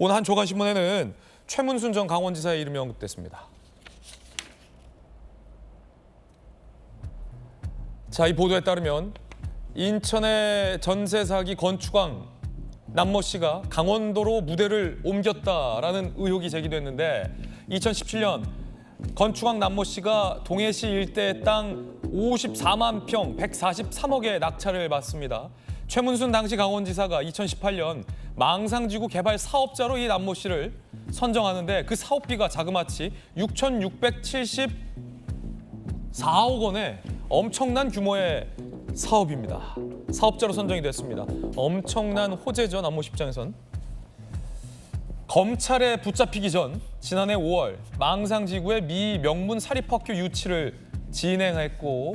오늘 한 조간신문에는 최문순 전 강원지사의 이름이 언급됐습니다. 자, 이 보도에 따르면 인천의 전세 사기 건축왕 남모 씨가 강원도로 무대를 옮겼다라는 의혹이 제기됐는데 2017년 건축왕 남모 씨가 동해시 일대 땅 54만 평 143억의 낙찰을 받습니다. 최문순 당시 강원지사가 2018년 망상지구 개발 사업자로 이 남모 씨를 선정하는데 그 사업비가 자그마치 6,674억 원의 엄청난 규모의 사업입니다. 사업자로 선정이 됐습니다. 엄청난 호재죠, 남모 씨 입장에선. 검찰에 붙잡히기 전 지난해 5월 망상지구의 미 명문 사립학교 유치를 진행했고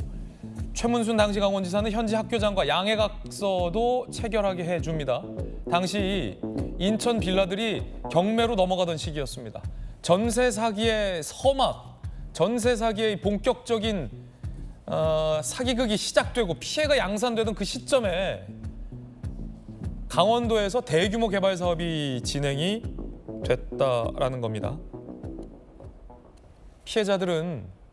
최문순 당시 강원지사는 현지 학교장과 양해각서도 체결하게 해줍니다. 당시 인천 빌라들이 경매로 넘어가던 시기였습니다. 전세 사기의 서막, 전세 사기의 본격적인 사기극이 시작되고 피해가 양산되던 그 시점에 강원도에서 대규모 개발 사업이 진행이 됐다라는 겁니다. 피해자들은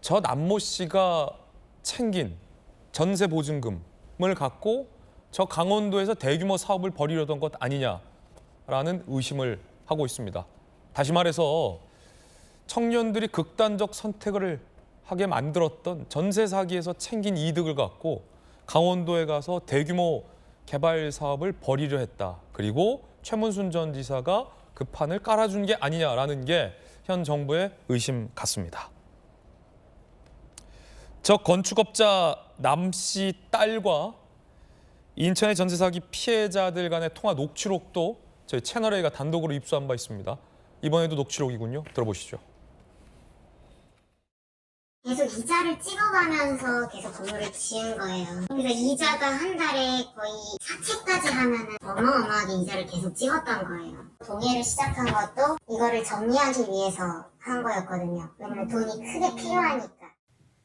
저 남모 씨가 챙긴 전세 보증금을 갖고 저 강원도에서 대규모 사업을 벌이려던 것 아니냐라는 의심을 하고 있습니다. 다시 말해서 청년들이 극단적 선택을 하게 만들었던 전세 사기에서 챙긴 이득을 갖고 강원도에 가서 대규모 개발 사업을 벌이려 했다. 그리고 최문순 전 지사가 그 판을 깔아준 게 아니냐라는 게 현 정부의 의심 같습니다. 저 건축업자 남 씨 딸과 인천의 전세 사기 피해자들 간의 통화 녹취록도 저희 채널A가 단독으로 입수한 바 있습니다. 이번에도 녹취록이군요. 들어보시죠. 계속 이자를 찍어가면서 계속 건물을 지은 거예요. 그래서 이자가 한 달에 거의 4채까지 하면은 어마어마하게 이자를 계속 찍었던 거예요. 동해를 시작한 것도 이거를 정리하기 위해서 한 거였거든요. 왜냐면 돈이 크게 필요하니까.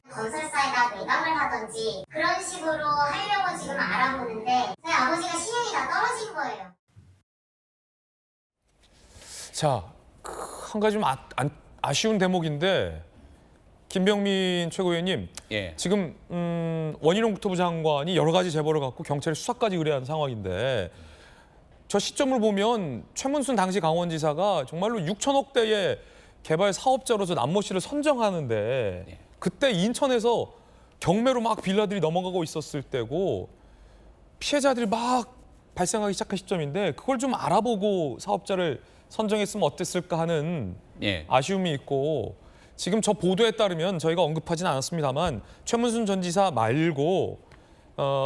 건설사에다 매각을 하든지 그런 식으로 하려고 지금 알아보는데 저희 아버지가 신용이 다 떨어진 거예요. 자, 한 가지 좀 아쉬운 대목인데 김병민 최고위원님, 예. 지금 원희룡 국토부 장관이 여러 가지 제보를 갖고 경찰에 수사까지 의뢰한 상황인데 저 시점을 보면 최문순 당시 강원지사가 정말로 6천억대의 개발 사업자로서 남모 씨를 선정하는데 예. 그때 인천에서 경매로 막 빌라들이 넘어가고 있었을 때고 피해자들이 막 발생하기 시작한 시점인데 그걸 좀 알아보고 사업자를 선정했으면 어땠을까 하는 예. 아쉬움이 있고 지금 저 보도에 따르면 저희가 언급하진 않았습니다만 최문순 전 지사 말고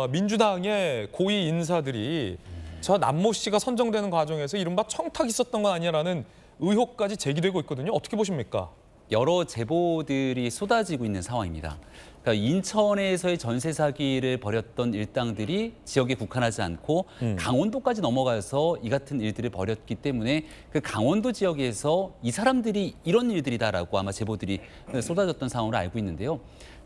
민주당의 고위 인사들이 저 남모 씨가 선정되는 과정에서 이른바 청탁이 있었던 건 아니냐라는 의혹까지 제기되고 있거든요. 어떻게 보십니까? 여러 제보들이 쏟아지고 있는 상황입니다. 그러니까 인천에서의 전세 사기를 벌였던 일당들이 지역에 국한하지 않고 강원도까지 넘어가서 이 같은 일들을 벌였기 때문에 그 강원도 지역에서 이 사람들이 이런 일들이다라고 아마 제보들이 쏟아졌던 상황으로 알고 있는데요.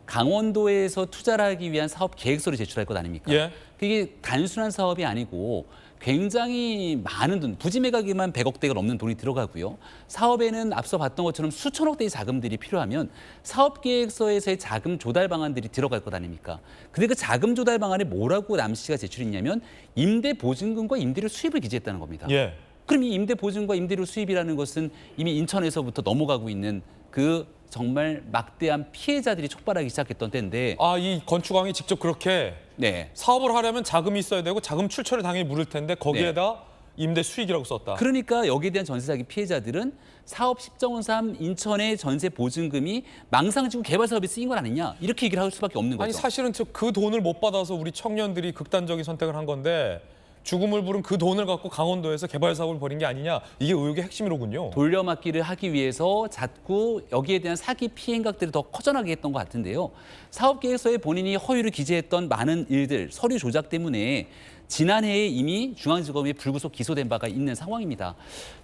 강원도에서 투자를 하기 위한 사업 계획서를 제출할 것 아닙니까? 예. 그게 단순한 사업이 아니고 굉장히 많은 돈, 부지 매각에만 100억대가 넘는 돈이 들어가고요. 사업에는 앞서 봤던 것처럼 수천억대의 자금들이 필요하면 사업계획서에서의 자금 조달 방안들이 들어갈 것 아닙니까? 근데 그 자금 조달 방안에 뭐라고 남 씨가 제출했냐면 임대 보증금과 임대료 수입을 기재했다는 겁니다. 예. 그럼 이 임대 보증과 임대료 수입이라는 것은 이미 인천에서부터 넘어가고 있는 그 정말 막대한 피해자들이 촉발하기 시작했던 때인데 이 건축왕이 직접 그렇게 네. 사업을 하려면 자금이 있어야 되고 자금 출처를 당연히 물을 텐데 거기에다 임대 수익이라고 썼다. 그러니까 여기에 대한 전세 사기 피해자들은 사업 10.3 인천의 전세 보증금이 망상지구 개발 사업에 쓰인 건 아니냐 이렇게 얘기를 할 수밖에 없는 거죠. 아니 사실은 그 돈을 못 받아서 우리 청년들이 극단적인 선택을 한 건데 죽음을 부른 그 돈을 갖고 강원도에서 개발 사업을 벌인 게 아니냐 이게 의혹의 핵심이로군요. 돌려막기를 하기 위해서 자꾸 여기에 대한 사기 피해 행각들을 더 커져나게 했던 것 같은데요. 사업계획서에 본인이 허위를 기재했던 많은 일들, 서류 조작 때문에 지난해에 이미 중앙지검에 불구속 기소된 바가 있는 상황입니다.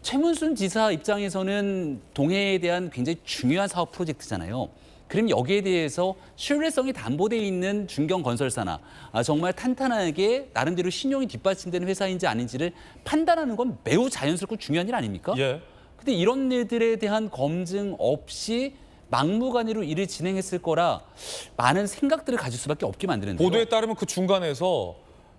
최문순 지사 입장에서는 동해에 대한 굉장히 중요한 사업 프로젝트잖아요. 그럼 여기에 대해서 신뢰성이 담보돼 있는 중견건설사나 정말 탄탄하게 나름대로 신용이 뒷받침되는 회사인지 아닌지를 판단하는 건 매우 자연스럽고 중요한 일 아닙니까? 예. 근데 이런 일들에 대한 검증 없이 막무가내로 일을 진행했을 거라 많은 생각들을 가질 수밖에 없게 만드는데요. 보도에 따르면 그 중간에서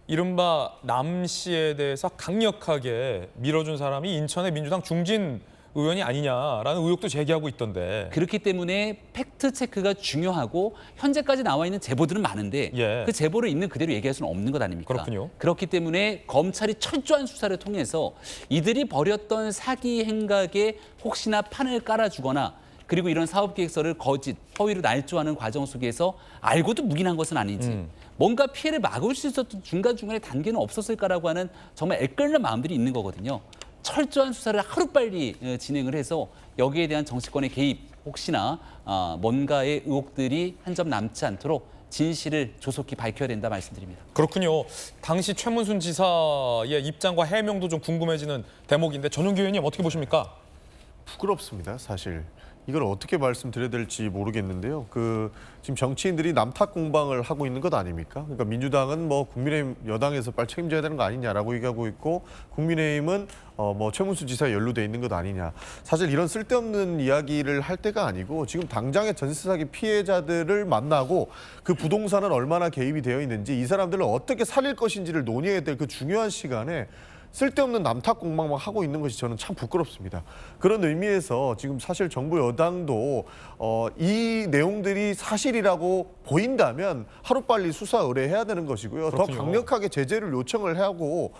이른바 남 씨에 대해서 강력하게 밀어준 사람이 인천의 민주당 중진 의원이 아니냐라는 의혹도 제기하고 있던데. 그렇기 때문에 팩트 체크가 중요하고 현재까지 나와 있는 제보들은 많은데 예. 그 제보를 있는 그대로 얘기할 수는 없는 것 아닙니까? 그렇군요. 그렇기 때문에 검찰이 철저한 수사를 통해서 이들이 벌였던 사기 행각에 혹시나 판을 깔아주거나 그리고 이런 사업계획서를 거짓, 허위로 날조하는 과정 속에서 알고도 묵인한 것은 아닌지 뭔가 피해를 막을 수 있었던 중간중간에 단계는 없었을까라고 하는 정말 애끓는 마음들이 있는 거거든요. 철저한 수사를 하루빨리 진행을 해서 여기에 대한 정치권의 개입 혹시나 뭔가의 의혹들이 한 점 남지 않도록 진실을 조속히 밝혀야 된다 말씀드립니다. 그렇군요. 당시 최문순 지사의 입장과 해명도 좀 궁금해지는 대목인데 전용기 의원님 어떻게 보십니까? 부끄럽습니다, 사실. 이걸 어떻게 말씀드려야 될지 모르겠는데요. 지금 정치인들이 남탓 공방을 하고 있는 것 아닙니까? 그러니까 민주당은 뭐 국민의힘 여당에서 빨리 책임져야 되는 거 아니냐라고 얘기하고 있고 국민의힘은 뭐 최문수 지사에 연루돼 있는 것 아니냐. 사실 이런 쓸데없는 이야기를 할 때가 아니고 지금 당장의 전세 사기 피해자들을 만나고 그 부동산은 얼마나 개입이 되어 있는지 이 사람들을 어떻게 살릴 것인지를 논의해야 될 그 중요한 시간에 쓸데없는 남탓 공방만 하고 있는 것이 저는 참 부끄럽습니다. 그런 의미에서 지금 사실 정부 여당도 이 내용들이 사실이라고 보인다면 하루빨리 수사 의뢰해야 되는 것이고요. 그렇군요. 더 강력하게 제재를 요청을 하고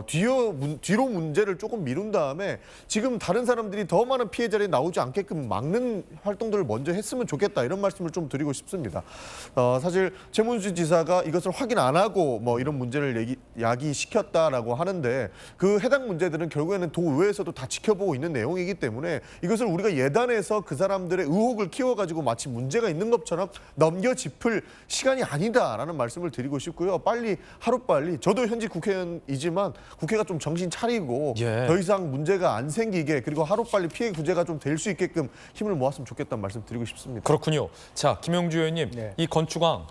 뒤로 문제를 조금 미룬 다음에 지금 다른 사람들이 더 많은 피해자들이 나오지 않게끔 막는 활동들을 먼저 했으면 좋겠다 이런 말씀을 좀 드리고 싶습니다. 사실 최문수 지사가 이것을 확인 안 하고 뭐 이런 문제를 야기시켰다라고 하는데 그 해당 문제들은 결국에는 도의회에서도 다 지켜보고 있는 내용이기 때문에 이것을 우리가 예단해서 그 사람들의 의혹을 키워가지고 마치 문제가 있는 것처럼 넘겨짚을 시간이 아니다라는 말씀을 드리고 싶고요. 빨리 하루빨리 저도 현직 국회의원이지만 국회가 좀 정신 차리고 예. 더 이상 문제가 안 생기게 그리고 하루빨리 피해 구제가 좀 될 수 있게끔 힘을 모았으면 좋겠다는 말씀 드리고 싶습니다. 그렇군요. 자, 김영주 의원님, 네. 이 건축왕,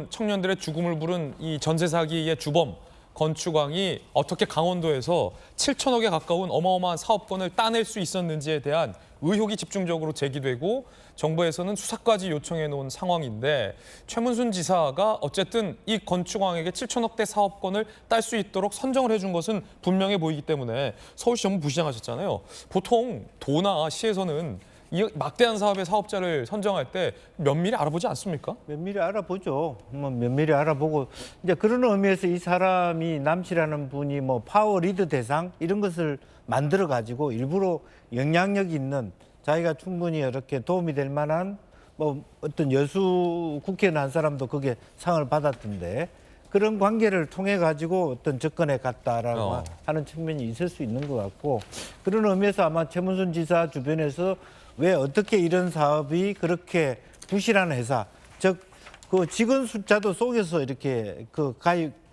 청년들의 죽음을 부른 이 전세 사기의 주범 건축왕이 어떻게 강원도에서 7천억에 가까운 어마어마한 사업권을 따낼 수 있었는지에 대한 의혹이 집중적으로 제기되고 정부에서는 수사까지 요청해 놓은 상황인데 최문순 지사가 어쨌든 이 건축왕에게 7천억대 사업권을 딸 수 있도록 선정을 해준 것은 분명해 보이기 때문에 서울시 정부 부시장하셨잖아요. 보통 도나 시에서는 이 막대한 사업의 사업자를 선정할 때 면밀히 알아보지 않습니까? 면밀히 알아보죠. 뭐 면밀히 알아보고 이제 그런 의미에서 이 사람이 남씨라는 분이 뭐 파워 리드 대상 이런 것을 만들어 가지고 일부러 영향력 있는 자기가 충분히 이렇게 도움이 될 만한 뭐 어떤 여수 국회의원 한 사람도 거기에 상을 받았던데 그런 관계를 통해 가지고 어떤 접근해 갔다라고 하는 측면이 있을 수 있는 것 같고 그런 의미에서 아마 최문순 지사 주변에서 왜 어떻게 이런 사업이 그렇게 부실한 회사, 즉 그 직원 숫자도 속여서 이렇게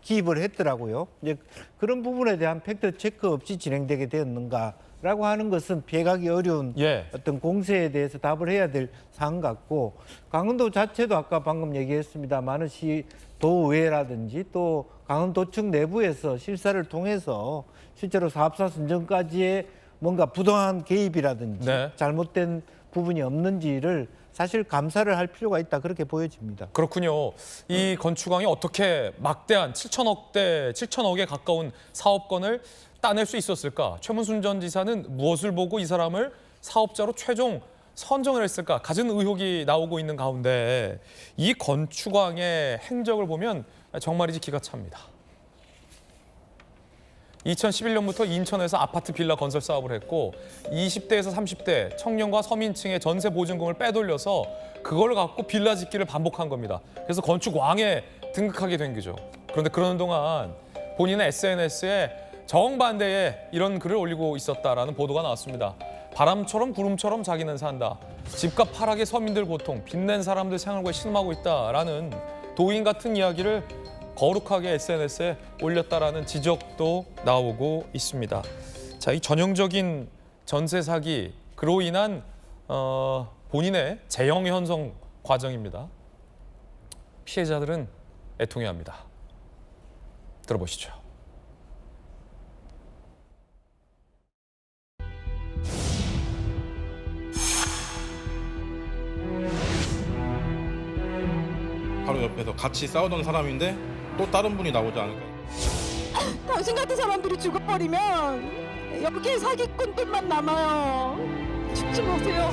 기입을 했더라고요. 이제 그런 부분에 대한 팩트 체크 없이 진행되게 되었는가라고 하는 것은 피해가기 어려운 예. 어떤 공세에 대해서 답을 해야 될 사안 같고 강원도 자체도 아까 방금 얘기했습니다마는 시도의회라든지 또 강원도청 내부에서 실사를 통해서 실제로 사업사 선정까지의 뭔가 부당한 개입이라든지 네. 잘못된 부분이 없는지를 사실 감사를 할 필요가 있다 그렇게 보여집니다. 그렇군요. 이 건축왕이 어떻게 막대한 7천억에 가까운 사업권을 따낼 수 있었을까? 최문순 전 지사는 무엇을 보고 이 사람을 사업자로 최종 선정을 했을까? 갖은 의혹이 나오고 있는 가운데 이 건축왕의 행적을 보면 정말이지 기가 찹니다. 2011년부터 인천에서 아파트 빌라 건설 사업을 했고 20대에서 30대 청년과 서민층의 전세 보증금을 빼돌려서 그걸 갖고 빌라 짓기를 반복한 겁니다. 그래서 건축왕에 등극하게 된 거죠. 그런데 그러는 동안 본인의 SNS에 정반대의 이런 글을 올리고 있었다라는 보도가 나왔습니다. 바람처럼 구름처럼 자기는 산다. 집값 하락에 서민들 고통, 빚낸 사람들 생활고에 신음하고 있다라는 도인 같은 이야기를 거룩하게 SNS에 올렸다라는 지적도 나오고 있습니다. 자, 이 전형적인 전세 사기, 그로 인한 본인의 재형 현성 과정입니다. 피해자들은 애통해합니다. 들어보시죠. 바로 옆에서 같이 싸우던 사람인데 또 다른 분이 나오지 않을까. 당신 같은 사람들이 죽어버리면 여기에 사기꾼들만 남아요. 죽지 마세요.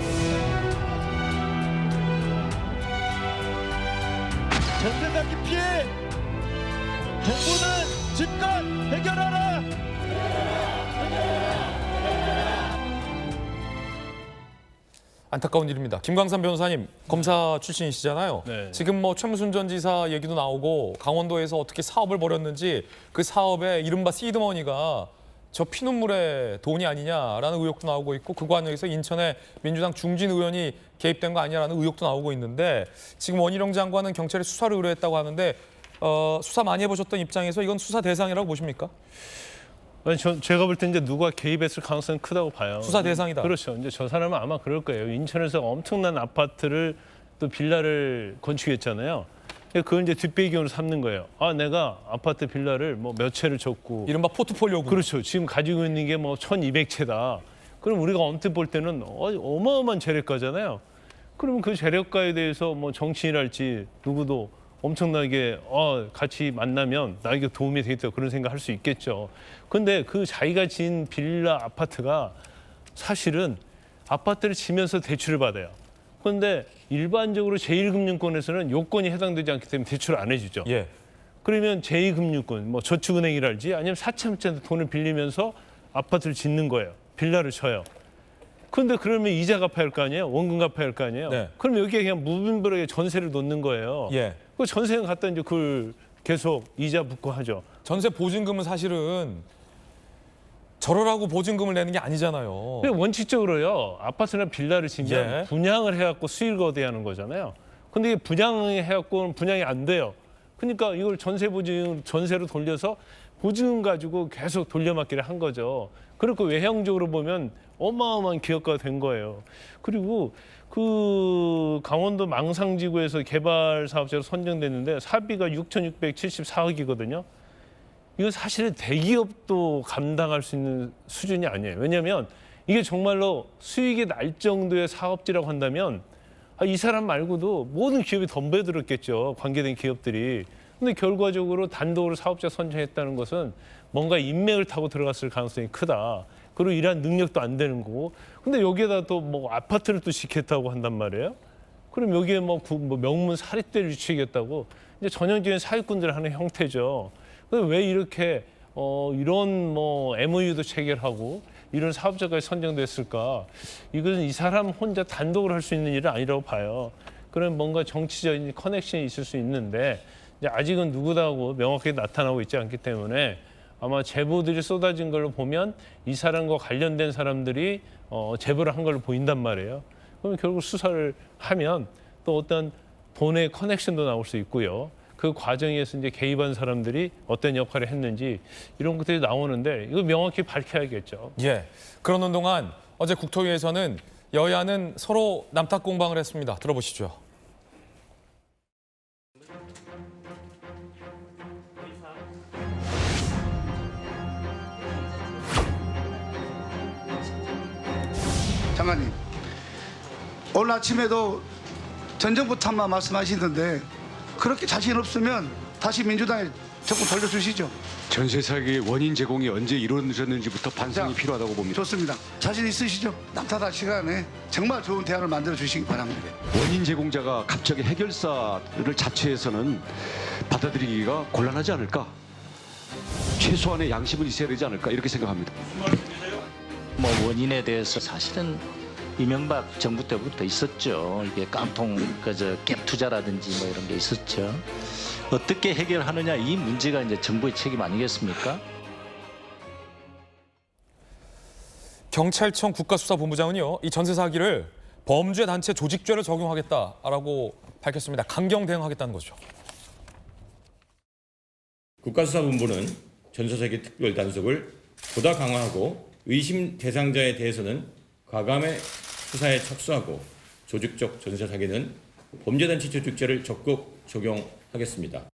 전세사기 피해 정부는 집권 해결하라. 안타까운 일입니다. 김광삼 변호사님, 검사 출신이시잖아요. 네. 지금 뭐 최무순 전 지사 얘기도 나오고 강원도에서 어떻게 사업을 벌였는지 그 사업의 이른바 시드머니가 저 피눈물의 돈이 아니냐라는 의혹도 나오고 있고 그 과정에서 인천의 민주당 중진 의원이 개입된 거 아니냐라는 의혹도 나오고 있는데 지금 원희룡 장관은 경찰에 수사를 의뢰했다고 하는데 수사 많이 해보셨던 입장에서 이건 수사 대상이라고 보십니까? 아니, 제가 볼 때 이제 누가 개입했을 가능성이 크다고 봐요. 수사 대상이다. 그렇죠. 이제 저 사람은 아마 그럴 거예요. 인천에서 엄청난 아파트를 또 빌라를 건축했잖아요. 그걸 이제 뒷배경으로 삼는 거예요. 아, 내가 아파트 빌라를 뭐 몇 채를 줬고. 이른바 포트폴리오군. 그렇죠. 지금 가지고 있는 게 뭐 1,200채다. 그럼 우리가 언뜻 볼 때는 어마어마한 재력가잖아요. 그러면 그 재력가에 대해서 뭐 정치인할지 누구도 엄청나게 같이 만나면 나에게 도움이 되겠다 그런 생각 할 수 있겠죠. 근데 그 자기가 지은 빌라 아파트가 사실은 아파트를 지면서 대출을 받아요. 그런데 일반적으로 제1금융권에서는 요건이 해당되지 않기 때문에 대출을 안 해주죠. 예. 그러면 제2금융권, 뭐 저축은행이랄지 아니면 사채업자한테 돈을 빌리면서 아파트를 짓는 거예요. 빌라를 쳐요. 그런데 그러면 이자 갚아야 할 거 아니에요? 원금 갚아야 할 거 아니에요? 네. 그럼 여기에 그냥 무분별하게 전세를 놓는 거예요. 예. 그 전세는 갖다 이제 그걸 계속 이자 붓고 하죠. 전세 보증금은 사실은 저러라고 보증금을 내는 게 아니잖아요. 근데 원칙적으로요. 아파트나 빌라를 지면 예. 분양을 해갖고 수익을 얻어야 하는 거잖아요. 근데 이게 분양해갖고는 분양이 안 돼요. 그러니까 이걸 전세로 돌려서 보증금 가지고 계속 돌려막기를 한 거죠. 그리고 외형적으로 보면 어마어마한 기업가가 된 거예요. 그리고 그 강원도 망상지구에서 개발 사업자로 선정됐는데 사비가 6,674억이거든요. 이거 사실은 대기업도 감당할 수 있는 수준이 아니에요. 왜냐하면 이게 정말로 수익이 날 정도의 사업지라고 한다면 이 사람 말고도 모든 기업이 덤벼들었겠죠. 관계된 기업들이. 근데 결과적으로 단독으로 사업자 선정했다는 것은 뭔가 인맥을 타고 들어갔을 가능성이 크다. 그리고 이러한 능력도 안 되는 거고. 근데 여기에다 또 뭐 아파트를 또 짓겠다고 한단 말이에요. 그럼 여기에 뭐 명문 사립대를 유치하겠다고 이제 전형적인 사기꾼들 하는 형태죠. 왜 이렇게 이런 뭐 MOU도 체결하고 이런 사업자까지 선정됐을까? 이것은 이 사람 혼자 단독으로 할 수 있는 일은 아니라고 봐요. 그런 뭔가 정치적인 커넥션이 있을 수 있는데 이제 아직은 누구다고 명확하게 나타나고 있지 않기 때문에 아마 제보들이 쏟아진 걸로 보면 이 사람과 관련된 사람들이 제보를 한 걸로 보인단 말이에요. 그러면 결국 수사를 하면 또 어떤 돈의 커넥션도 나올 수 있고요. 그 과정에서 이제 개입한 사람들이 어떤 역할을 했는지 이런 것들이 나오는데 이거 명확히 밝혀야겠죠. 예. 그러는 동안 어제 국토위에서는 여야는 서로 남탓 공방을 했습니다. 들어보시죠. 장관님, 오늘 아침에도 전정부 탐마 말씀하시던데 그렇게 자신 없으면 다시 민주당에 정부 돌려주시죠. 전세 사기의 원인 제공이 언제 이루어졌는지부터 반성이 필요하다고 봅니다. 좋습니다. 자신 있으시죠? 남탓할 시간에 정말 좋은 대안을 만들어 주시기 바랍니다. 원인 제공자가 갑자기 해결사를 자체해서는 받아들이기가 곤란하지 않을까? 최소한의 양심은 있어야 되지 않을까? 이렇게 생각합니다. 뭐 원인에 대해서 사실은 이명박 정부 때부터 있었죠. 이게 깡통 갭 투자라든지 뭐 이런 게 있었죠. 어떻게 해결하느냐 이 문제가 이제 정부의 책임 아니겠습니까? 경찰청 국가수사본부장은요, 이 전세 사기를 범죄 단체 조직죄로 적용하겠다라고 밝혔습니다. 강경 대응하겠다는 거죠. 국가수사본부는 전세 사기 특별 단속을 보다 강화하고 의심 대상자에 대해서는 과감히 수사에 착수하고 조직적 전세 사기는 범죄단체 조직죄를 적극 적용하겠습니다.